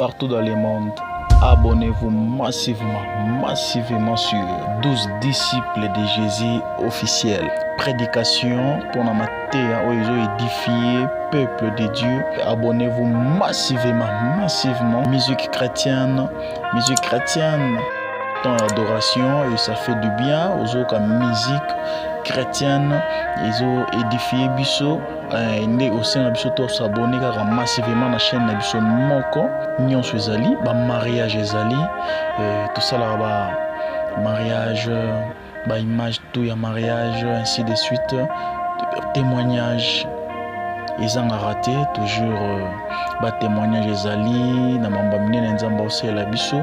Partout dans le monde, abonnez-vous massivement sur 12 disciples de Jésus officiels. Prédication pour la matière où ils ont édifié peuple de Dieu. Abonnez-vous massivement. Musique chrétienne, dans l'adoration, et ça fait du bien aux autres musique chrétienne. Ils ont édifié Bisso. Né au sein de Bisso, tous s'abonner massivement à la chaîne de Bisso Moko. Nyon Suezali, mariage Ezali, tout ça là, mariage, image, tout y a mariage, ainsi de suite. Témoignage, ils ont raté, toujours témoignage Ezali, na mambamine na nzamba aussi la Bisso.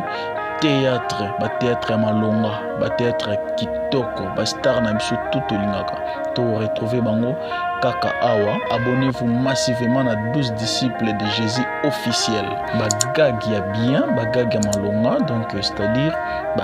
Théâtre malonga, théâtre kitoko, star na biso tout olingaka. To retrouver bango kaka awa. Abonnez-vous massivement à 12 disciples de Jésus officiels. Bagag ya bien, bagag ya malonga, donc c'est-à-dire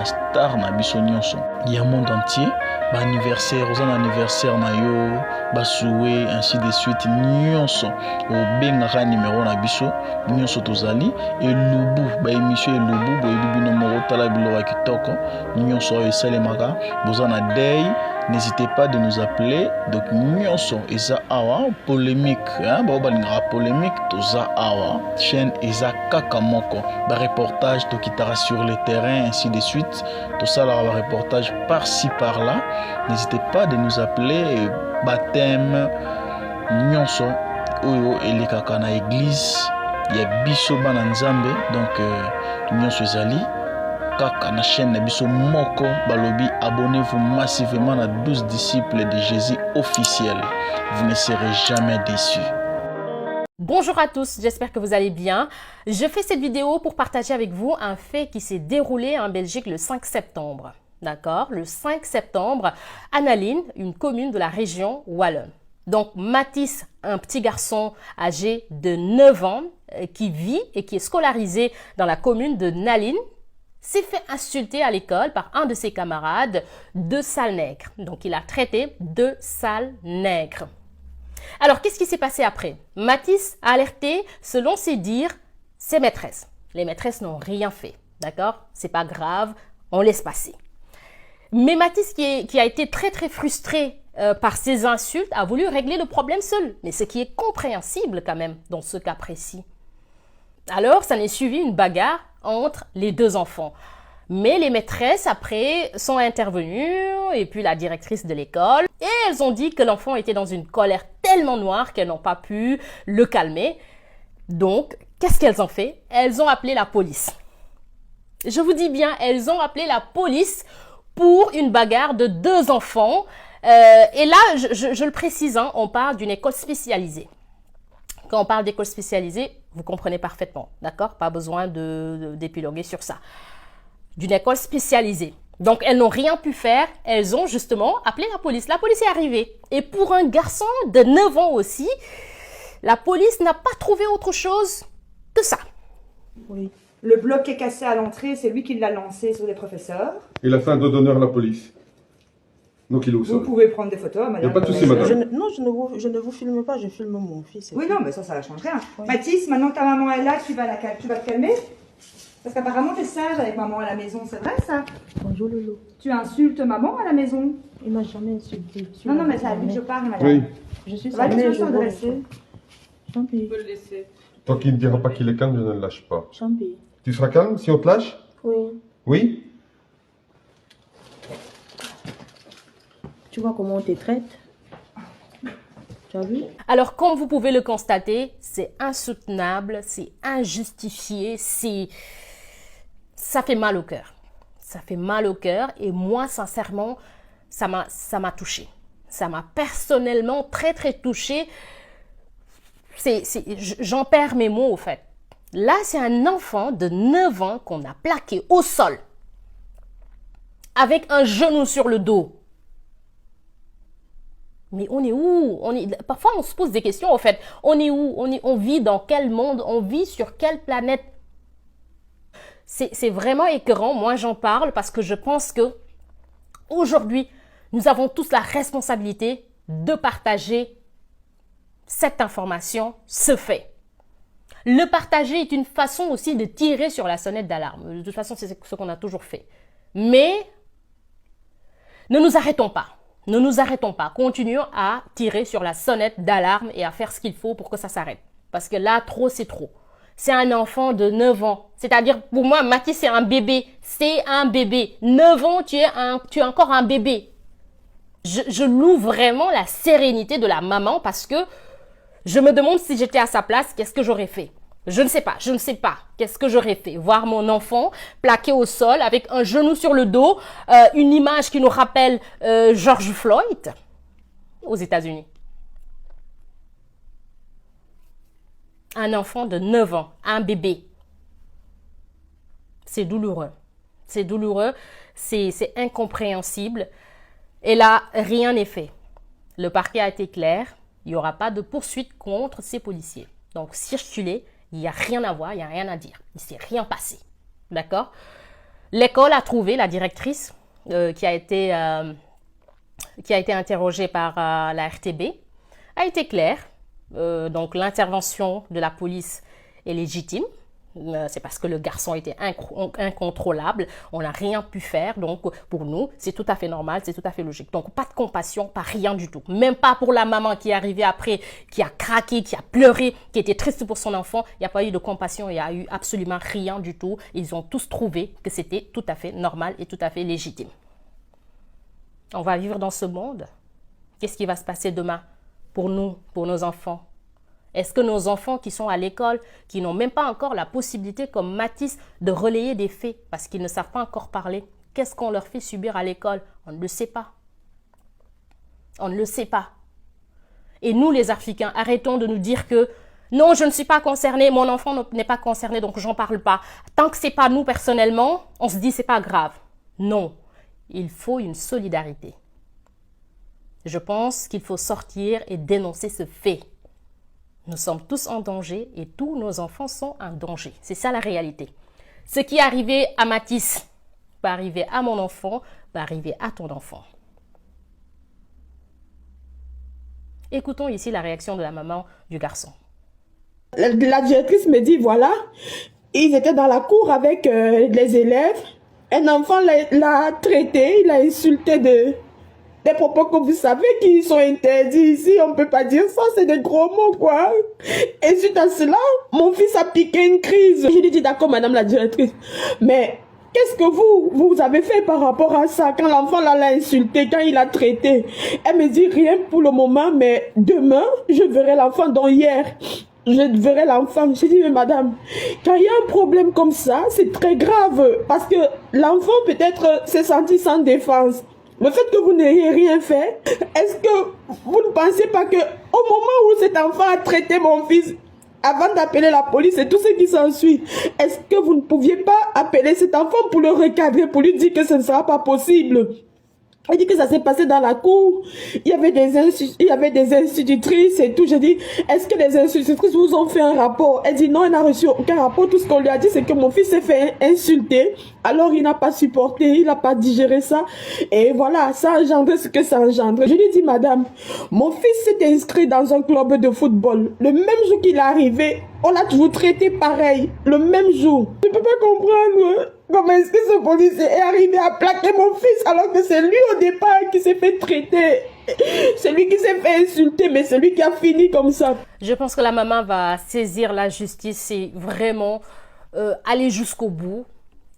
star na biso nyonso. Il y a monde entier, anniversaire, aux anniversaire na yo, souhait, ainsi de suite nyonso. Au bengaka numéro na biso nyonso tozali et lubu, émission lubu, boyebi no tala biloko kitoko nyonso esalemaka bozana day. N'hésitez pas de nous appeler. Donc nyonso eza awa polémique, balinga polémique toza awa chaîne eza kaka moko reportage to kitara sur le terrain, ainsi de suite. Tout ça là reportage par-ci par-là. N'hésitez pas de nous appeler. Baptême nyonso oyo elekaka na église ya biso bana nzambe, donc nyonso ezali kaka na chaîne biso moko balobi. Abonnez-vous massivement à 12 disciples de Jésus officiels. Vous ne serez jamais déçus. Bonjour à tous, j'espère que vous allez bien. Je fais cette vidéo pour partager avec vous un fait qui s'est déroulé en Belgique le 5 septembre. D'accord? Le 5 septembre, à Naline, une commune de la région wallonne. Donc Mathis, un petit garçon âgé de 9 ans qui vit et qui est scolarisé dans la commune de Naline, s'est fait insulter à l'école par un de ses camarades de sale nègre. Donc il a traité de sale nègre. Alors qu'est-ce qui s'est passé après? Mathis a alerté, selon ses dires, ses maîtresses. Les maîtresses n'ont rien fait. D'accord? C'est pas grave, on laisse passer. Mais Mathis, qui a été très frustré par ces insultes, a voulu régler le problème seul. Mais ce qui est compréhensible quand même dans ce cas précis. Alors, ça n'est suivi une bagarre entre les deux enfants. Mais les maîtresses, après, sont intervenues, et puis la directrice de l'école, et elles ont dit que l'enfant était dans une colère tellement noire qu'elles n'ont pas pu le calmer. Donc, qu'est-ce qu'elles ont fait? Elles ont appelé la police. Je vous dis bien, elles ont appelé la police pour une bagarre de deux enfants. Et là, je le précise, on parle d'une école spécialisée. Quand on parle d'école spécialisée, vous comprenez parfaitement, d'accord? Pas besoin d'épiloguer sur ça. D'une école spécialisée. Donc, elles n'ont rien pu faire. Elles ont justement appelé la police. La police est arrivée. Et pour un garçon de 9 ans aussi, la police n'a pas trouvé autre chose que ça. Oui. Le bloc est cassé à l'entrée, c'est lui qui l'a lancé sur les professeurs. Il a fait un dos d'honneur à la police. Donc il est où ça? Vous pouvez prendre des photos, madame. Il n'y a pas de souci, madame. Je ne vous filme pas, je filme mon fils. Oui, non, mais ça ne change rien. Oui. Mathis, maintenant que ta maman est là, tu vas te calmer? Parce qu'apparemment, tu es sage avec maman à la maison, c'est vrai ça? Bonjour Lolo. Tu insultes maman à la maison? Il m'a jamais insulté. Non, mais c'est à lui que je parle, madame. Oui. Je suis sa mère, je vous laisse. Champi. Tu peux le laisser. Tant qu'il ne dira pas qu'il est calme, je ne le lâche pas. Champi. Tu seras calme si on te lâche? Oui. Oui? Tu vois comment on te traite? Tu as vu? Alors, comme vous pouvez le constater, c'est insoutenable, c'est injustifié, ça fait mal au cœur. Ça fait mal au cœur et moi, sincèrement, ça m'a touchée. Ça m'a personnellement très touchée. J'en perds mes mots, au fait. Là, c'est un enfant de 9 ans qu'on a plaqué au sol avec un genou sur le dos. Mais on est où? Parfois, on se pose des questions, en fait. On est où? On vit dans quel monde? On vit sur quelle planète? C'est vraiment écœurant. Moi, j'en parle parce que je pense que aujourd'hui, nous avons tous la responsabilité de partager cette information, ce fait. Le partager est une façon aussi de tirer sur la sonnette d'alarme. De toute façon, c'est ce qu'on a toujours fait. Mais ne nous arrêtons pas. Ne nous arrêtons pas. Continuons à tirer sur la sonnette d'alarme et à faire ce qu'il faut pour que ça s'arrête. Parce que là, trop, c'est trop. C'est un enfant de 9 ans. C'est-à-dire, pour moi, Mathis, c'est un bébé. C'est un bébé. 9 ans, tu es encore un bébé. Je loue vraiment la sérénité de la maman parce que je me demande si j'étais à sa place, qu'est-ce que j'aurais fait? Je ne sais pas, qu'est-ce que j'aurais fait? Voir mon enfant plaqué au sol avec un genou sur le dos, une image qui nous rappelle George Floyd aux États-Unis. Un enfant de 9 ans, un bébé. C'est douloureux. C'est douloureux, c'est incompréhensible. Et là, rien n'est fait. Le parquet a été clair, il n'y aura pas de poursuite contre ces policiers. Donc, circuler, il n'y a rien à voir, il n'y a rien à dire. Il ne s'est rien passé. D'accord? L'école a trouvé la directrice qui a été interrogée par la RTB, a été claire. Donc, l'intervention de la police est légitime. C'est parce que le garçon était incontrôlable, on n'a rien pu faire, donc pour nous, c'est tout à fait normal, c'est tout à fait logique. Donc pas de compassion, pas rien du tout. Même pas pour la maman qui est arrivée après, qui a craqué, qui a pleuré, qui était triste pour son enfant, il n'y a pas eu de compassion, il n'y a eu absolument rien du tout. Ils ont tous trouvé que c'était tout à fait normal et tout à fait légitime. On va vivre dans ce monde. Qu'est-ce qui va se passer demain pour nous, pour nos enfants? Est-ce que nos enfants qui sont à l'école, qui n'ont même pas encore la possibilité, comme Mathis, de relayer des faits parce qu'ils ne savent pas encore parler, qu'est-ce qu'on leur fait subir à l'école? On ne le sait pas. On ne le sait pas. Et nous, les Africains, arrêtons de nous dire que non, je ne suis pas concernée, mon enfant n'est pas concerné, donc j'en parle pas. Tant que ce n'est pas nous personnellement, on se dit c'est pas grave. Non, il faut une solidarité. Je pense qu'il faut sortir et dénoncer ce fait. Nous sommes tous en danger et tous nos enfants sont en danger. C'est ça la réalité. Ce qui est arrivé à Mathis peut arriver à mon enfant, peut arriver à ton enfant. Écoutons ici la réaction de la maman du garçon. La directrice me dit, voilà, ils étaient dans la cour avec les élèves. Un enfant l'a traité, il l'a insulté des propos que vous savez qui sont interdits ici, on ne peut pas dire ça, c'est des gros mots quoi. Et suite à cela, mon fils a piqué une crise. Je lui dis d'accord madame la directrice, mais qu'est-ce que vous avez fait par rapport à ça quand l'enfant l'a insulté, quand il a traité? Elle me dit rien pour le moment, mais demain, je verrai l'enfant, dont hier. Je verrai l'enfant. J'ai dit, mais madame, quand il y a un problème comme ça, c'est très grave. Parce que l'enfant peut-être s'est senti sans défense. Le fait que vous n'ayez rien fait, est-ce que vous ne pensez pas que au moment où cet enfant a traité mon fils, avant d'appeler la police et tout ce qui s'ensuit, est-ce que vous ne pouviez pas appeler cet enfant pour le recadrer, pour lui dire que ce ne sera pas possible? Elle dit que ça s'est passé dans la cour, il y avait des institutrices et tout. J'ai dit, est-ce que les institutrices vous ont fait un rapport? Elle dit non, elle n'a reçu aucun rapport. Tout ce qu'on lui a dit, c'est que mon fils s'est fait insulter. Alors il n'a pas supporté, il n'a pas digéré ça. Et voilà, ça a engendré ce que ça a engendré. Je lui dis, madame, mon fils s'est inscrit dans un club de football. Le même jour qu'il est arrivé, on l'a toujours traité pareil. Le même jour. Je ne peux pas comprendre. Comment est-ce que ce policier est arrivé à plaquer mon fils alors que c'est lui au départ qui s'est fait traiter? C'est lui qui s'est fait insulter, mais c'est lui qui a fini comme ça. Je pense que la maman va saisir la justice et vraiment aller jusqu'au bout.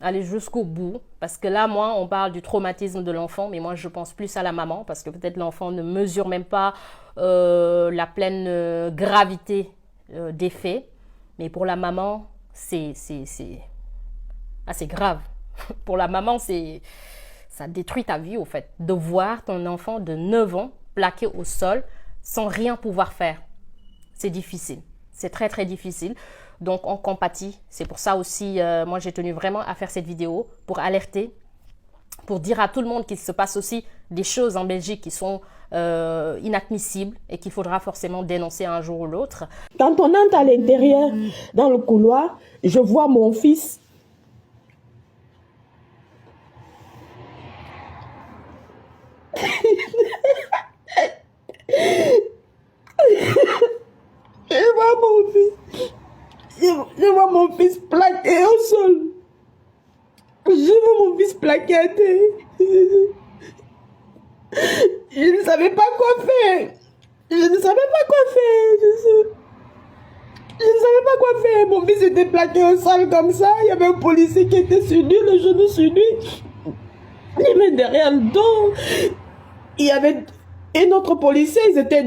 Aller jusqu'au bout. Parce que là, moi, on parle du traumatisme de l'enfant, mais moi, je pense plus à la maman parce que peut-être l'enfant ne mesure même pas la pleine gravité des faits. Mais pour la maman, c'est grave. Pour la maman, ça détruit ta vie, au fait. De voir ton enfant de 9 ans plaqué au sol sans rien pouvoir faire. C'est difficile. C'est très, très difficile. Donc, on compatit. C'est pour ça aussi, moi, j'ai tenu vraiment à faire cette vidéo pour alerter, pour dire à tout le monde qu'il se passe aussi des choses en Belgique qui sont inadmissibles et qu'il faudra forcément dénoncer un jour ou l'autre. Quand on entre à l'intérieur, dans le couloir, je vois mon fils. Je vois mon fils. sol. Je vois mon fils plaqué à terre. Je ne savais pas quoi faire. Je ne savais pas quoi faire. Je ne savais pas quoi faire. Mon fils était plaqué au sol comme ça. Il y avait un policier qui était sur lui, le genou sur lui. Les mains derrière le dos. Il y avait un autre policier. Ils étaient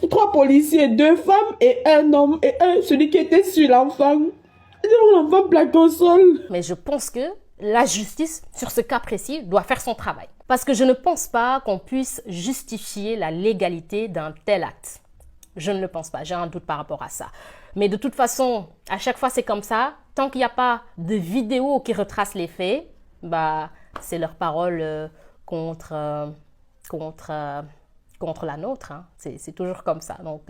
trois policiers, 2 femmes et un homme. Et celui qui était sur l'enfant. L'enfant plaqué au sol. Mais je pense que la justice, sur ce cas précis, doit faire son travail. Parce que je ne pense pas qu'on puisse justifier la légalité d'un tel acte. Je ne le pense pas, j'ai un doute par rapport à ça. Mais de toute façon, à chaque fois c'est comme ça. Tant qu'il n'y a pas de vidéo qui retrace les faits, bah, c'est leur parole contre la nôtre. Hein. C'est toujours comme ça. Donc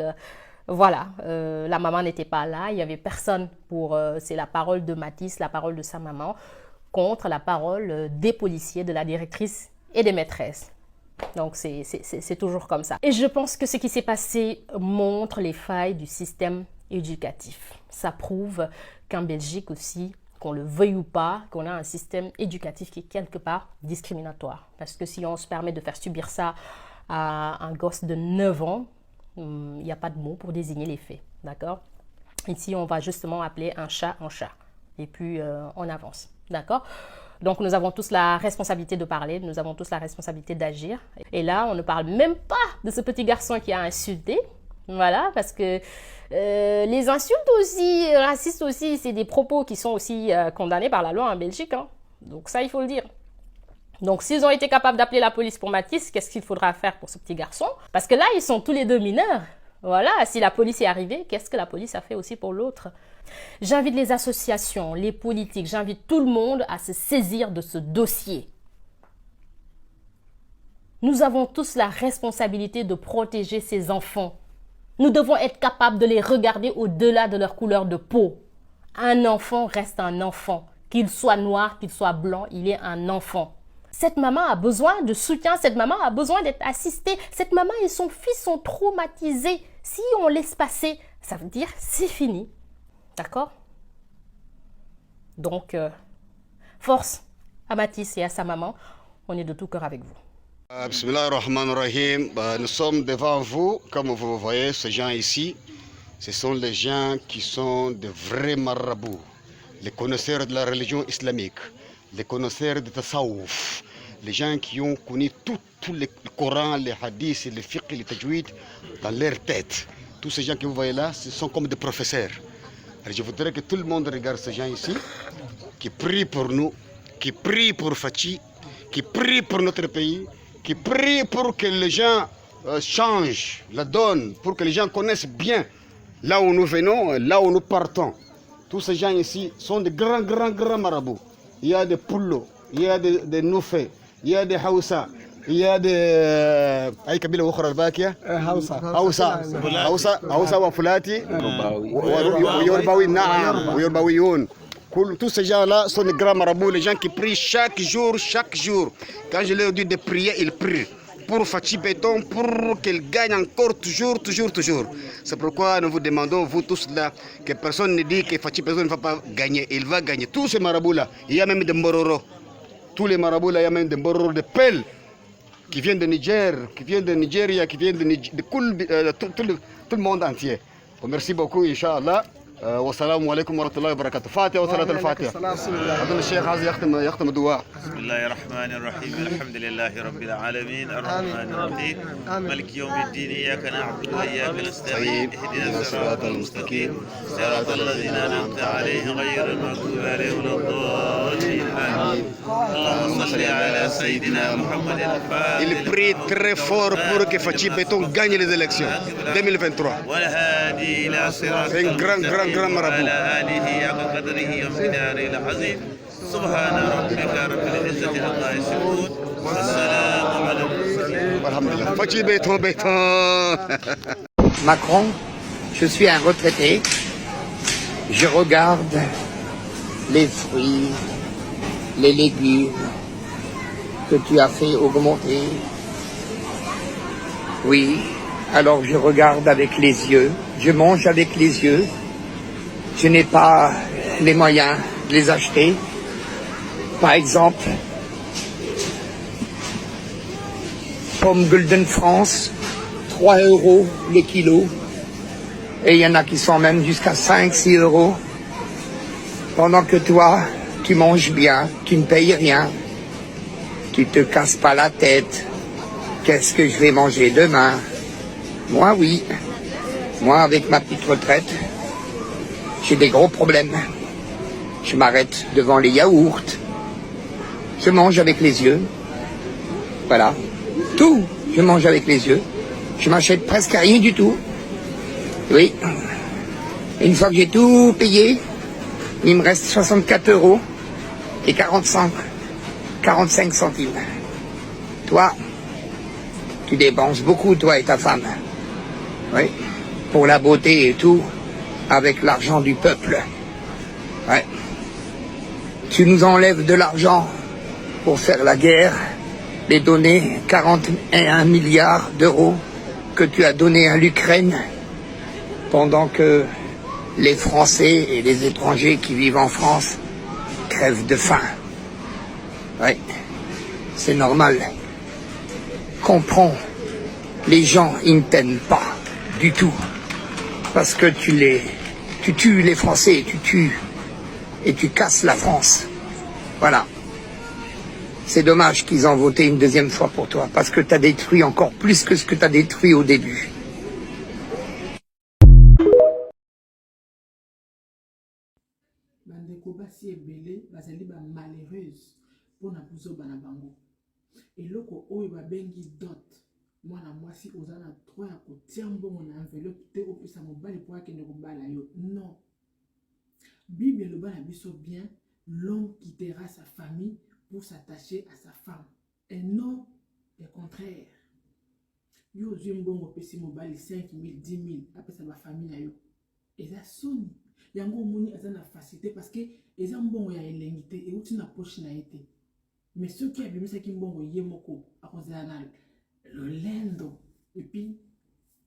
voilà, la maman n'était pas là, il n'y avait personne pour... c'est la parole de Mathis, la parole de sa maman, contre la parole des policiers, de la directrice et des maîtresses. Donc, c'est toujours comme ça. Et je pense que ce qui s'est passé montre les failles du système éducatif. Ça prouve qu'en Belgique aussi, qu'on le veuille ou pas, qu'on a un système éducatif qui est quelque part discriminatoire. Parce que si on se permet de faire subir ça à un gosse de 9 ans, il n'y a pas de mot pour désigner les faits. D'accord? Ici, on va justement appeler un chat un chat. Et puis, on avance. D'accord? Donc, nous avons tous la responsabilité de parler, nous avons tous la responsabilité d'agir. Et là, on ne parle même pas de ce petit garçon qui a insulté. Voilà, parce que les insultes aussi, racistes aussi, c'est des propos qui sont aussi condamnés par la loi en Belgique. Hein. Donc ça, il faut le dire. Donc, s'ils ont été capables d'appeler la police pour Mathis, qu'est-ce qu'il faudra faire pour ce petit garçon? Parce que là, ils sont tous les deux mineurs. Voilà, si la police est arrivée, qu'est-ce que la police a fait aussi pour l'autre? J'invite les associations, les politiques, j'invite tout le monde à se saisir de ce dossier. Nous avons tous la responsabilité de protéger ces enfants. Nous devons être capables de les regarder au-delà de leur couleur de peau. Un enfant reste un enfant. Qu'il soit noir, qu'il soit blanc, il est un enfant. Cette maman a besoin de soutien, cette maman a besoin d'être assistée. Cette maman et son fils sont traumatisés. Si on laisse passer, ça veut dire c'est fini. D'accord? Donc, force à Mathis et à sa maman. On est de tout cœur avec vous. Bismillahirrahmanirrahim. Nous sommes devant vous, comme vous voyez, ces gens ici. Ce sont les gens qui sont de vrais marabouts, les connaisseurs de la religion islamique, les connaisseurs de tasawwuf, les gens qui ont connu tout le Coran, les hadiths, les fiqh, les tajwid dans leur tête. Tous ces gens que vous voyez là, ce sont comme des professeurs. Alors je voudrais que tout le monde regarde ces gens ici, qui prient pour nous, qui prient pour Fatih, qui prient pour notre pays, qui prient pour que les gens changent la donne, pour que les gens connaissent bien là où nous venons, là où nous partons. Tous ces gens ici sont de grands marabouts. Il y a des Pullo, il y a des Noufé, il y a des Hausa, il y a des أي قبيلة أخرى الباقية هوسا وفلاتي ويورباوي نعم ويورباويون. Tous ces gens-là sont des grands marabouts, les gens qui prient chaque jour. Quand je leur dis de prier, ils prient. Pour Fatih Béton, pour qu'elle gagne encore toujours. C'est pourquoi nous vous demandons, vous tous là, que personne ne dit que Fatih Béton ne va pas gagner. Il va gagner. Tous ces marabouts-là, il y a même des Mbororo. Tous les marabouts là, il y a même des Mbororo, des Pelles, qui viennent de Niger, qui viennent de Nigeria, qui viennent de tout le monde entier. Merci beaucoup, Inch'Allah. والسلام عليكم ورحمة الله وبركاته. فاتحة وصلاة الفاتحة. أظن الشيخ عايز يختم الدعاء. بسم الله الرحمن الرحيم الحمد لله رب العالمين الرحمن الرحيم مالك يوم الدين إياك نعبد وإياك نستعين اهدنا الصراط المستقيم صراط الذين أنعمت عليهم غير المغضوب عليهم ولا الضالين آمين. اللهم صل على سيدنا محمد الفاتح. Il prie très fort pour que Fatih Béton gagne les élections 2023. والهادي إلى صراط grand marabout. وعلى آله حق قدره ومقداره العظيم سبحان ربك رب العزة عما يصفون والسلام على المرسلين. Alhamdulillah. Fatih Béton. Macron, je suis un retraité. Je regarde les fruits, les légumes que tu as fait augmenter. Oui, alors je regarde avec les yeux, je mange avec les yeux. Je n'ai pas les moyens de les acheter. Par exemple, pommes Golden France, 3 € les kilos. Et il y en a qui sont même jusqu'à 5-6 €. Pendant que toi, tu manges bien, tu ne payes rien. Tu te casses pas la tête. Qu'est-ce que je vais manger demain? Moi, oui. Moi, avec ma petite retraite, j'ai des gros problèmes. Je m'arrête devant les yaourts. Je mange avec les yeux. Voilà. Tout, je mange avec les yeux. Je m'achète presque rien du tout. Oui. Et une fois que j'ai tout payé, il me reste 64 € et 45 centimes. Toi, tu dépenses beaucoup, toi et ta femme. Oui. Pour la beauté et tout, avec l'argent du peuple. Ouais. Tu nous enlèves de l'argent pour faire la guerre, les donner 41 milliards d'euros que tu as donnés à l'Ukraine, pendant que les Français et les étrangers qui vivent en France crèvent de faim. Oui, c'est normal. Comprends, les gens, ils ne t'aiment pas du tout. Parce que tu tues les Français, tu tues et tu casses la France. Voilà. C'est dommage qu'ils ont voté une deuxième fois pour toi, parce que tu as détruit encore plus que ce que tu as détruit au début. Bandeko basi ebele bazali ba malheureuse pona buzo bana bango. Eloko oyo babengi dot. Mwana mwasi oza na droit ya kotia mbongo na enveloppe te opesa mobali po akende kobala yo. Non. Bible eloba na biso bien, l'homme quittera sa famille pour s'attacher à sa femme. Et non le contraire. Yo ozwi mbongo opesi mobali 5 000, 10 000 apesa ba famille na yo. Eza soni. Yango omoni aza na facilité parce que eza mbongo ya elengi te euti na poche na ye te. Mais soki abimisaki mbongo ye moko akozala na lolendo epi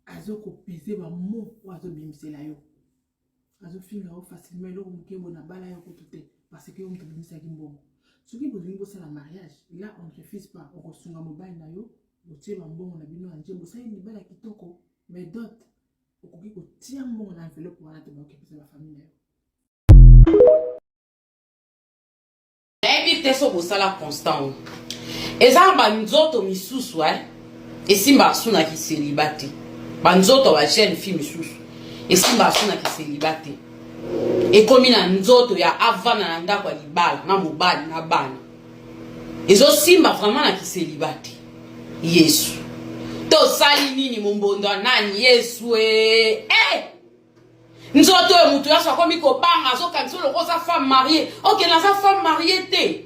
azokopese bamo oyo azobimisela yo. Azofinga yo facilement eloko moke bona bala yo kutu te parce que yo moto abimisaki mbongo. Soki bolingi bosala mariage, là on ne refuse pas. Okosunga mobali na yo, otie bambongo na bino ya njembo osali libala kitoko, mais dot okoki kotia mbongo na enveloppe wana te bakopesa ba famille na yo. Nayebi te so bosala constant. Eza banzoto misusu esimba asunaki célibate. Banzoto ba jeune fille misusu esimba asunaki célibate. Ekomi na nzoto ya avana na ndako ya libala na mobali na bana. Ezo simba vraiment na kiselibate. Yesu. To sali nini mombondo nani Yesu nzoto ya mutu ya sakomi kobanga zo kansolo ko sa femme mariée. OK na sa femme mariée te.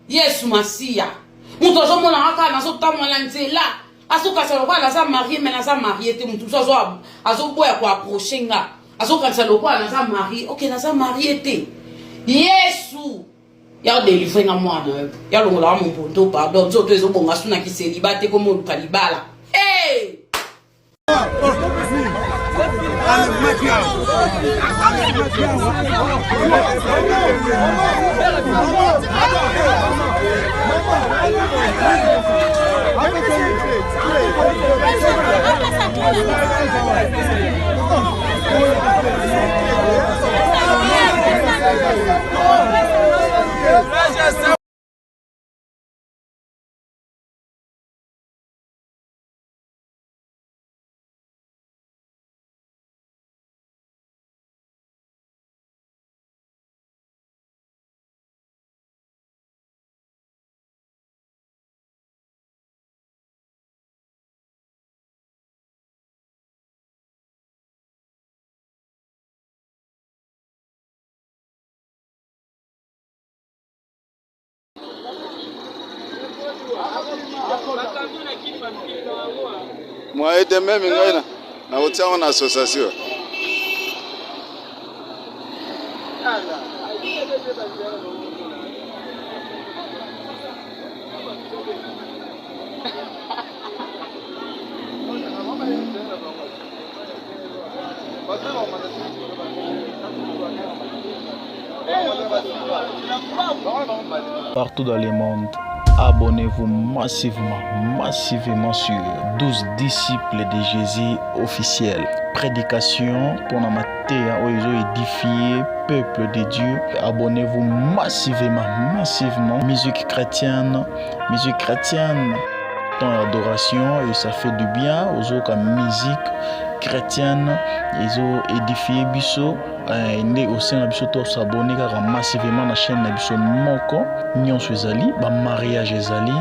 Yesu Masia. Mutu zo mona aka na so tamola nzela. Asoka sa lokwa na sa mariée mais na sa mariée te mutu zo boya ko approcher nga. Asoka sa lokwa na sa mariée. OK na sa mariée te. Yesu. Ya délivrer nga mwana. Ya longola mon ponto pardon. Nzoto ezo bonga suna ki célibate ko mo kalibala. Moi, et même, na otia en association. Partout dans le monde, abonnez-vous massivement sur 12 disciples de Jésus officiels. Prédication pour la matière où ils ont édifié peuple de Dieu. Abonnez-vous massivement. Musique chrétienne. Dans l'adoration et ça fait du bien aux autres comme musique chrétienne. Ils ont édifié biso. Né au sein de biso to s'abonner car massivement la chaîne biso moko. Nyonso ezali, ba mariage ezali,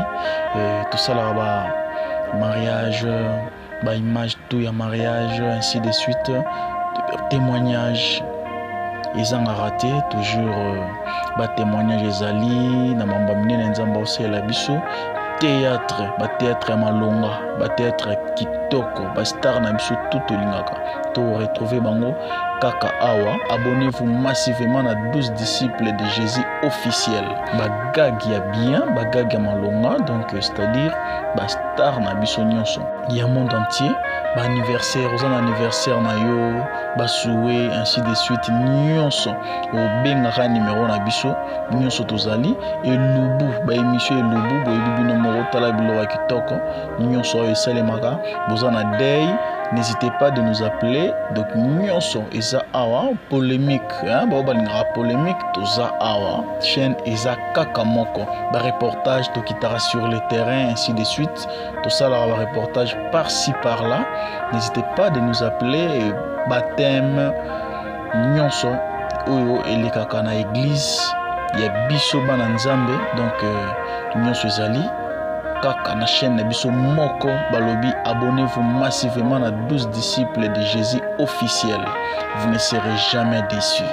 tout ça là ba mariage, ba image tout ya mariage ainsi de suite, témoignage ils ont raté toujours ba témoignage ezali na mamba minene nzamba aussi la biso. Théâtre ya malonga, théâtre kitoko, star na biso tout olingaka. To retrouver bango kaka awa. Abonnez-vous massivement à 12 disciples de Jésus officiels. Bagag ya bien, bagag ya malonga, donc c'est-à-dire star na biso nyonso. Il y a monde entier, anniversaire, aux anniversaire na yo, souhait ainsi de suite nyonso. Au benga numéro na biso nyonso tozali et lubu, émission lubu, boyebi moro tala bilo kitoko nyonso esalemaka bozana day. N'hésitez pas de nous appeler. Donc nyonso eza awa polémique, polémique toza awa chaîne eza kaka moko ba reportage to kitara sur le terrain ainsi de suite. Tout ça là ba reportage par-ci par-là. N'hésitez pas de nous appeler. Baptême nyonso oyo elekaka na église ya biso bana nzambe. Donc nyonso ezali kaka na chaîne biso moko balobi. Abonnez-vous massivement à 12 disciples de Jésus officiels. Vous ne serez jamais déçus.